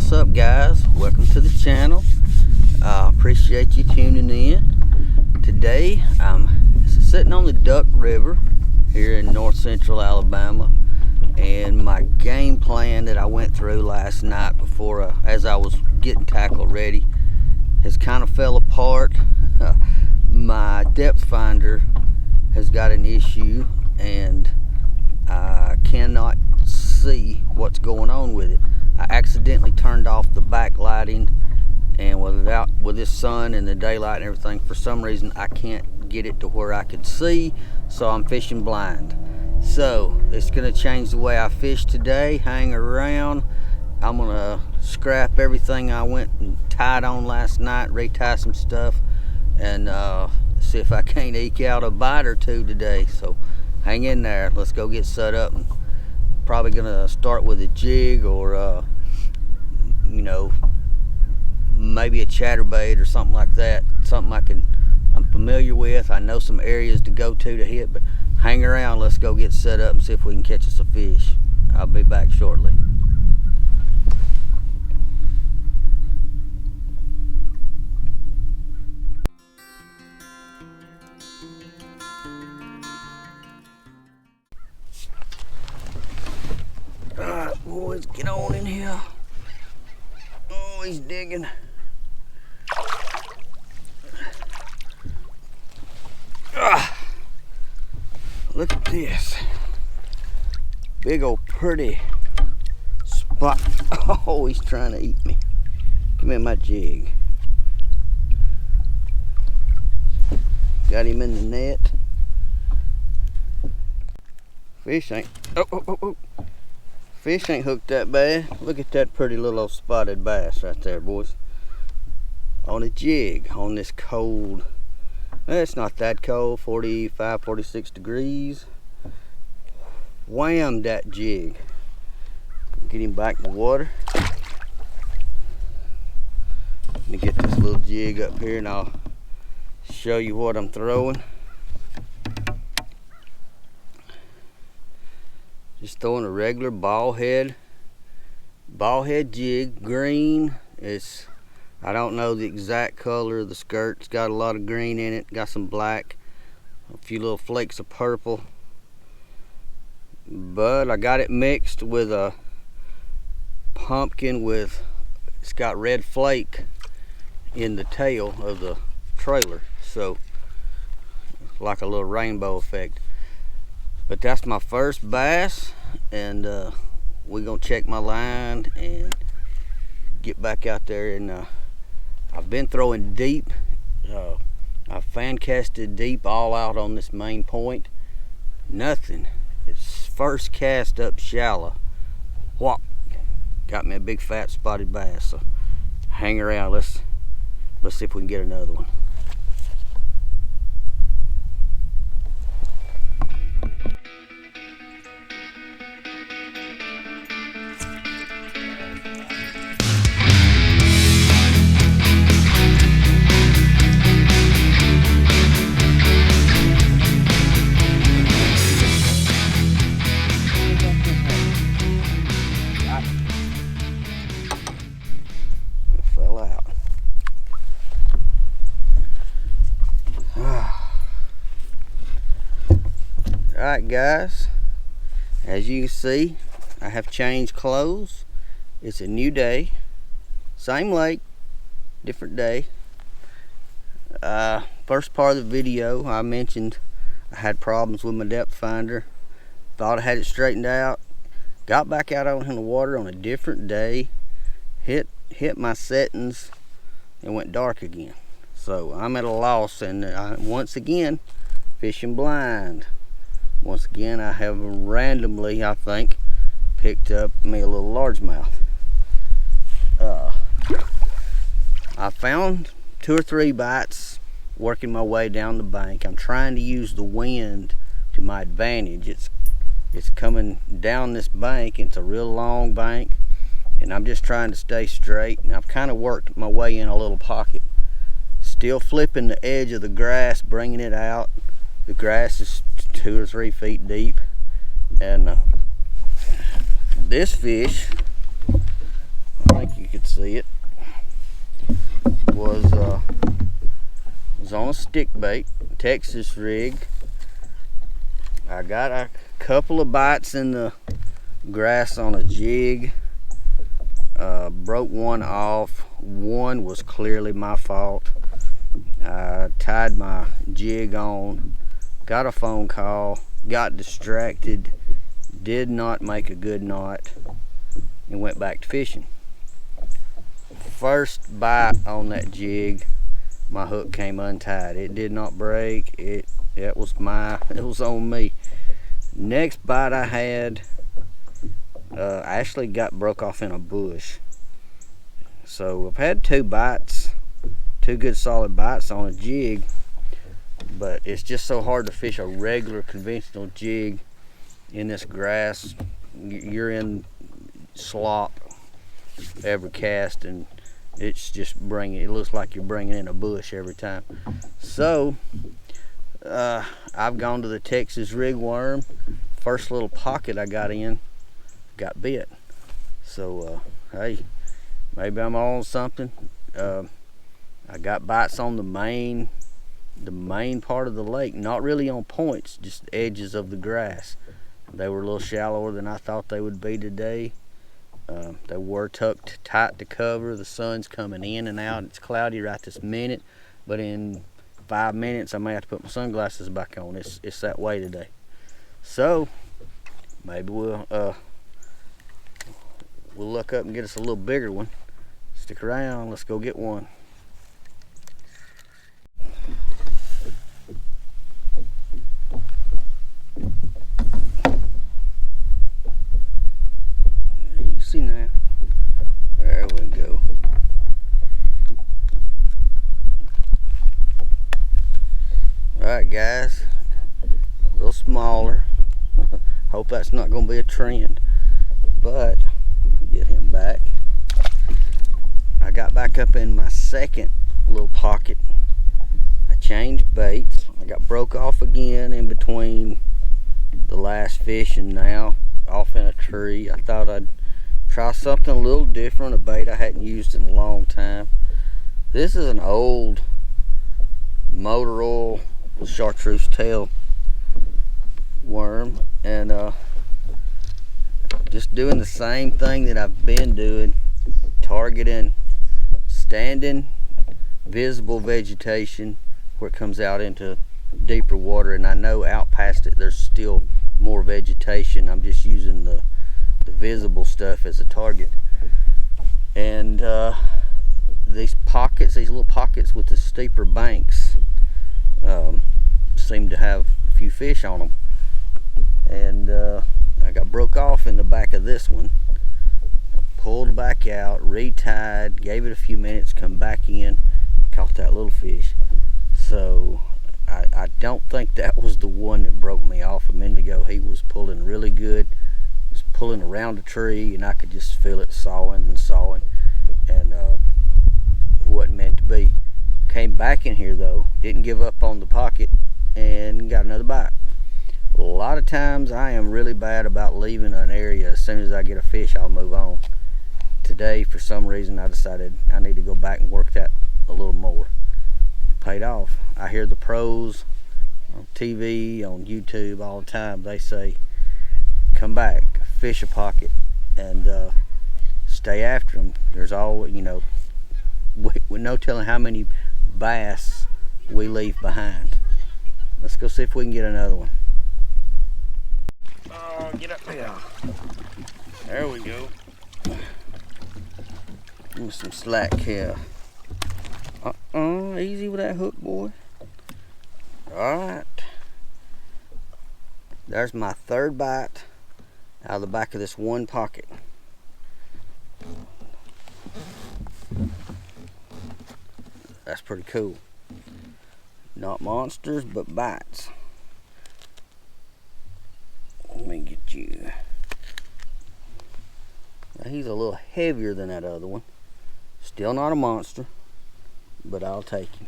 What's up, guys? Welcome to the channel. Appreciate you tuning in. Today I'm sitting on the Duck River here in north central Alabama, and my game plan that I went through last night before as I was getting tackle ready has kind of fell apart. My depth finder has got an issue and I cannot see what's going on with it. I accidentally turned off the backlighting, and with this sun and the daylight and everything, for some reason I can't get it to where I can see, so I'm fishing blind. So it's gonna change the way I fish today. Hang around. I'm gonna scrap everything I went and tied on last night, retie some stuff, and see if I can't eke out a bite or two today. So hang in there. Let's go get set up. And probably gonna start with a jig or maybe a chatterbait or something like that. Something I'm familiar with. I know some areas to go to hit, but hang around. Let's go get set up and see if we can catch us a fish. I'll be back shortly. Alright, boys, get on in here. Oh, he's digging. Look at this. Big old pretty spot. Oh, he's trying to eat me. Come here, my jig. Got him in the net. Fish ain't. Oh. Fish ain't hooked that bad. Look at that pretty little spotted bass right there, boys. On a jig on this cold. Well, it's not that cold, 45, 46 degrees. Wham, that jig. Get him back in the water. Let me get this little jig up here and I'll show you what I'm throwing. Just throwing a regular ball head jig, green. I don't know the exact color of the skirt. It's got a lot of green in it, got some black, a few little flakes of purple. But I got it mixed with a pumpkin it's got red flake in the tail of the trailer. So it's like a little rainbow effect. But that's my first bass, and we're gonna check my line and get back out there. And I've been throwing deep. I've fan casted deep all out on this main point. Nothing. It's first cast up shallow. Whop! Got me a big fat spotted bass. So hang around. Let's see if we can get another one. Alright, guys, as you can see, I have changed clothes. It's a new day, same lake, different day. First part of the video I mentioned I had problems with my depth finder. Thought I had it straightened out, got back out in the water on a different day, hit my settings and went dark again. So I'm at a loss, and once again fishing blind. Once again, I have randomly, I think, picked up me a little largemouth. I found 2 or 3 bites working my way down the bank. I'm trying to use the wind to my advantage. It's coming down this bank. It's a real long bank, and I'm just trying to stay straight. And I've kind of worked my way in a little pocket. Still flipping the edge of the grass, bringing it out. The grass is 2 or 3 feet deep, and this fish, I think you could see it, was on a stick bait, Texas rig. I got a couple of bites in the grass on a jig. Broke one off. One was clearly my fault. I tied my jig on, got a phone call, got distracted, did not make a good knot, and went back to fishing. First bite on that jig, my hook came untied. It did not break. It was on me. Next bite I had, actually got broke off in a bush. So I've had two good solid bites on a jig, but it's just so hard to fish a regular conventional jig in this grass. You're in slop every cast, and it's just it looks like you're bringing in a bush every time. So I've gone to the Texas rig worm. First little pocket I got in got bit. So hey, maybe I'm on something. I got bites on the main part of the lake, not really on points, just edges of the grass. They were a little shallower than I thought they would be today. They were tucked tight to cover. The sun's coming in and out. It's cloudy right this minute, but in 5 minutes I may have to put my sunglasses back on. It's that way today. So maybe we'll look up and get us a little bigger one. Stick around, let's go get one. Easy now. There we go. Alright guys, a little smaller. Hope that's not going to be a trend, but get him back. I got back up in my second little pocket. I changed baits. I got broke off again in between the last fish and now, off in a tree. I thought I'd try something a little different, a bait I hadn't used in a long time. This is an old motor oil chartreuse tail worm, and just doing the same thing that I've been doing, targeting standing visible vegetation where it comes out into deeper water, and I know out past it there's still more vegetation. I'm just using the visible stuff as a target. And these little pockets with the steeper banks seem to have a few fish on them, and I got broke off in the back of this one. I pulled back out, retied, gave it a few minutes, come back in, caught that little fish. So I don't think that was the one that broke me off a minute ago. He was pulling really good. He was pulling around a tree, and I could just feel it sawing and sawing, and wasn't meant to be. Came back in here though, didn't give up on the pocket, and got another bite. A lot of times I am really bad about leaving an area. As soon as I get a fish, I'll move on. Today, for some reason, I decided I need to go back and work that a little more. Paid off. I hear the pros on TV, on YouTube all the time. They say, come back, fish a pocket, and stay after them. There's always, we're no telling how many bass we leave behind. Let's go see if we can get another one. Oh, get up there. There we go. Give me some slack here. Easy with that hook, boy. Alright. There's my third bite out of the back of this one pocket. That's pretty cool. Not monsters, but bites. Let me get you. Now, he's a little heavier than that other one. Still not a monster, but I'll take him.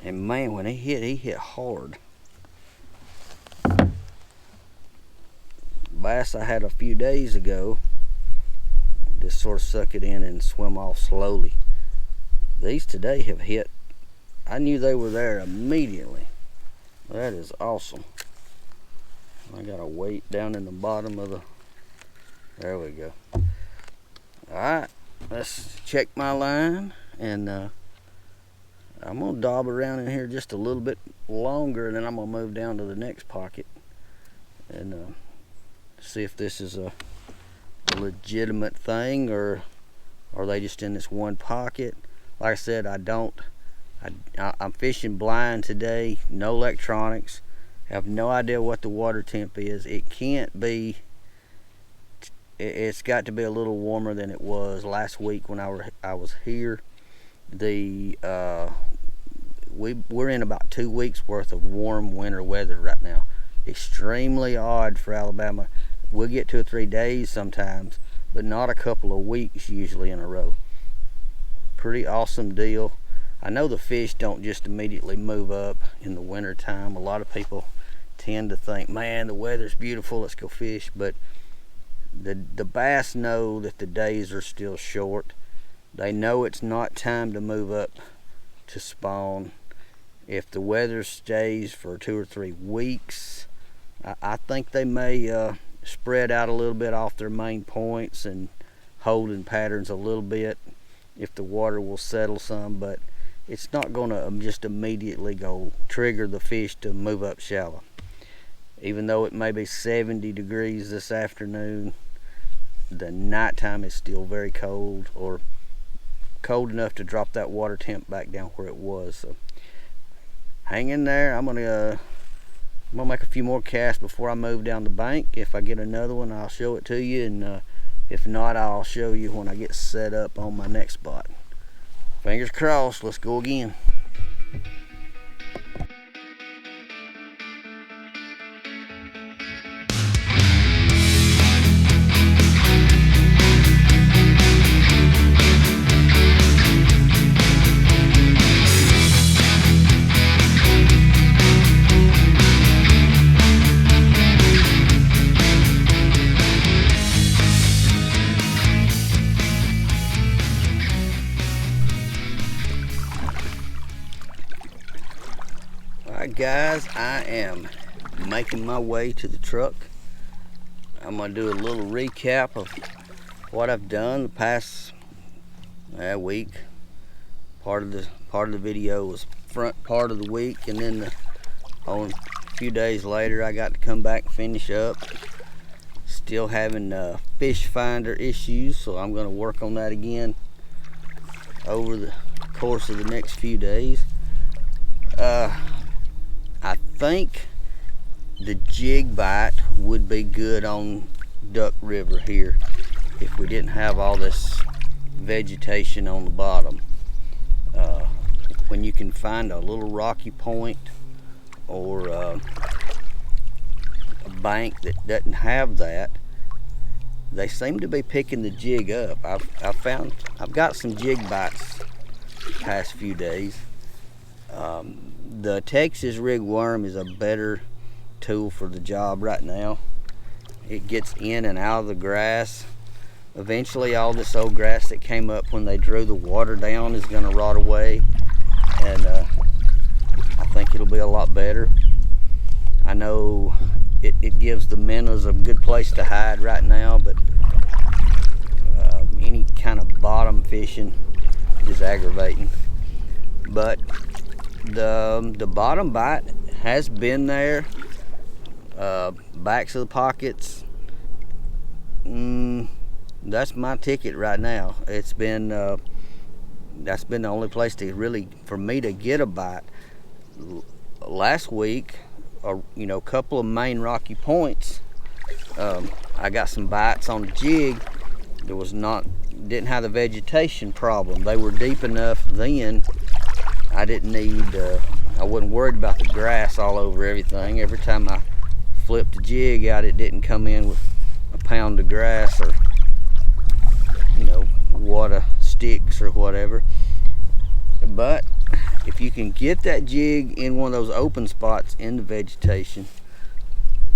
And man, when he hit hard. Bass I had a few days ago just sort of suck it in and swim off slowly. These today have hit. I knew they were there immediately. That is awesome. I got a weight down in the bottom of the, there we go. Alright, let's check my line, and I'm gonna dob around in here just a little bit longer, and then I'm gonna move down to the next pocket and see if this is a legitimate thing, or are they just in this one pocket. Like I said, I'm fishing blind today, no electronics. Have no idea what the water temp is. It can't be, it's got to be a little warmer than it was last week when I was here. We're in about 2 weeks worth of warm winter weather right now. Extremely odd for Alabama. We'll get 2 or 3 days sometimes, but not a couple of weeks usually in a row. Pretty awesome deal. I know the fish don't just immediately move up in the winter time. A lot of people tend to think, man, the weather's beautiful, let's go fish, but the bass know that the days are still short. They know it's not time to move up to spawn. If the weather stays for 2 or 3 weeks, I think they may spread out a little bit off their main points and hold in patterns a little bit if the water will settle some, but it's not going to just immediately go trigger the fish to move up shallow. Even though it may be 70 degrees this afternoon, the nighttime is still very cold, or cold enough to drop that water temp back down where it was. So hang in there. I'm gonna make a few more casts before I move down the bank. If I get another one, I'll show it to you, and if not, I'll show you when I get set up on my next spot. Fingers crossed. Let's go again. Alright guys, I am making my way to the truck. I'm going to do a little recap of what I've done the past week. Part of the video was front part of the week, and then a few days later I got to come back and finish up. Still having fish finder issues, so I'm going to work on that again over the course of the next few days. I think the jig bite would be good on Duck River here if we didn't have all this vegetation on the bottom. When you can find a little rocky point or a bank that doesn't have that, they seem to be picking the jig up. I've got some jig bites the past few days. The Texas rig worm is a better tool for the job right now. It gets in and out of the grass. Eventually all this old grass that came up when they drew the water down is going to rot away, and I think it'll be a lot better. I know it gives the minnows a good place to hide right now, but any kind of bottom fishing is aggravating. But the bottom bite has been there. Backs of the pockets, that's my ticket right now. It's been that's been the only place to really, for me to get a bite. Last week, a couple of main rocky points, I got some bites on the jig. Didn't have the vegetation problem. They were deep enough then. I didn't need, I wasn't worried about the grass all over everything. Every time I flipped the jig out, it didn't come in with a pound of grass or, water sticks or whatever. But if you can get that jig in one of those open spots in the vegetation,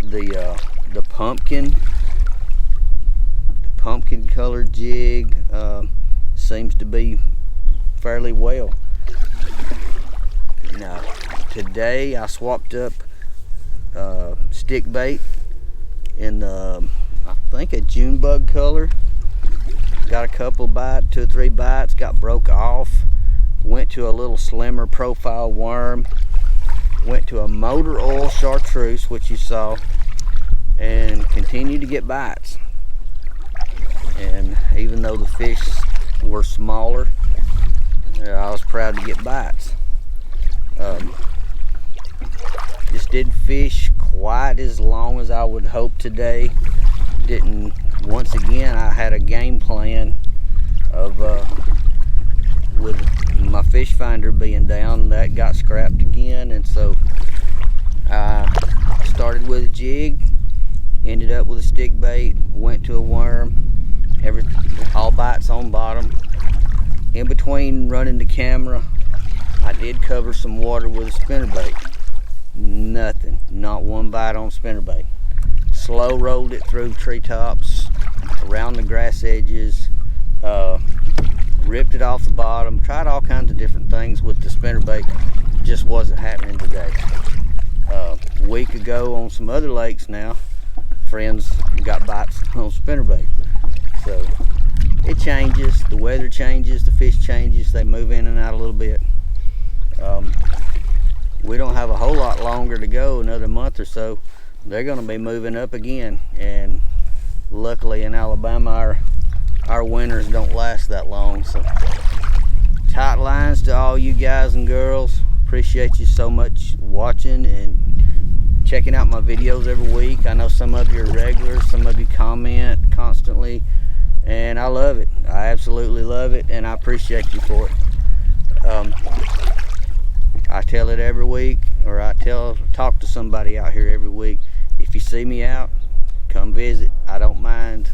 the pumpkin pumpkin colored jig. Seems to be fairly well. Now today I swapped up stick bait in the, I think, a June bug color. Got a couple bites, 2 or 3 bites, got broke off. Went to a little slimmer profile worm. Went to a motor oil chartreuse, which you saw, and continued to get bites. And even though the fish were smaller, I was proud to get bites. Just didn't fish quite as long as I would hope today. Once again, I had a game plan of with my fish finder being down, that got scrapped again, and so I started with a jig, ended up with a stick bait, went to a worm, all bites on bottom. In between running the camera, I did cover some water with a spinnerbait. Nothing, not one bite on spinnerbait. Slow rolled it through treetops, around the grass edges, ripped it off the bottom, tried all kinds of different things with the spinnerbait. Just wasn't happening today. A week ago on some other lakes now, friends got bites on spinnerbait. So it changes, the weather changes, the fish changes, they move in and out a little bit. We don't have a whole lot longer to go, another month or so. They're going to be moving up again, and luckily in Alabama our winters don't last that long. So tight lines to all you guys and girls. Appreciate you so much watching and checking out my videos every week. I know some of you are regulars, some of you comment constantly, and I love it. I absolutely love it, and I appreciate you for it. I tell it every week, or I talk to somebody out here every week. If you see me out, come visit. I don't mind.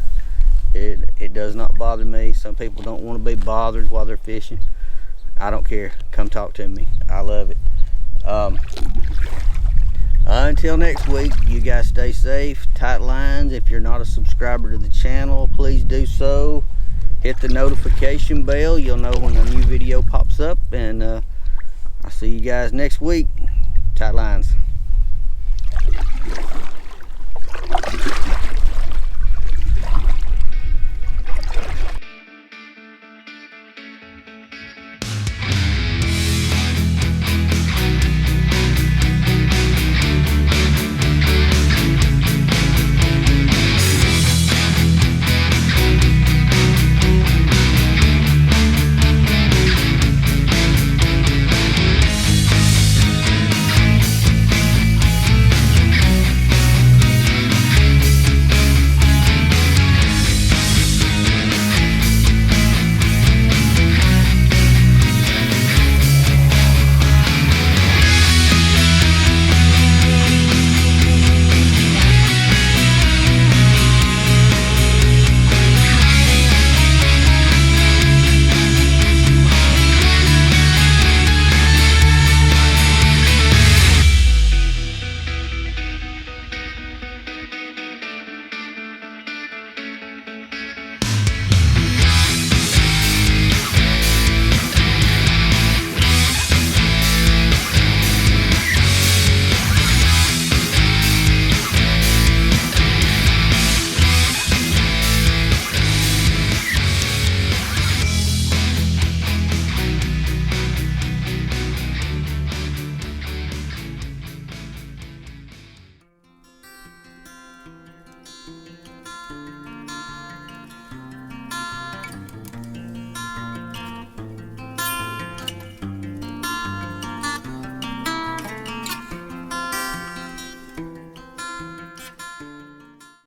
It does not bother me. Some people don't want to be bothered while they're fishing. I don't care. Come talk to me. I love it. Until next week, you guys stay safe, tight lines. If you're not a subscriber to the channel, please do so. Hit the notification bell. You'll know when a new video pops up, and I'll see you guys next week. Tight lines.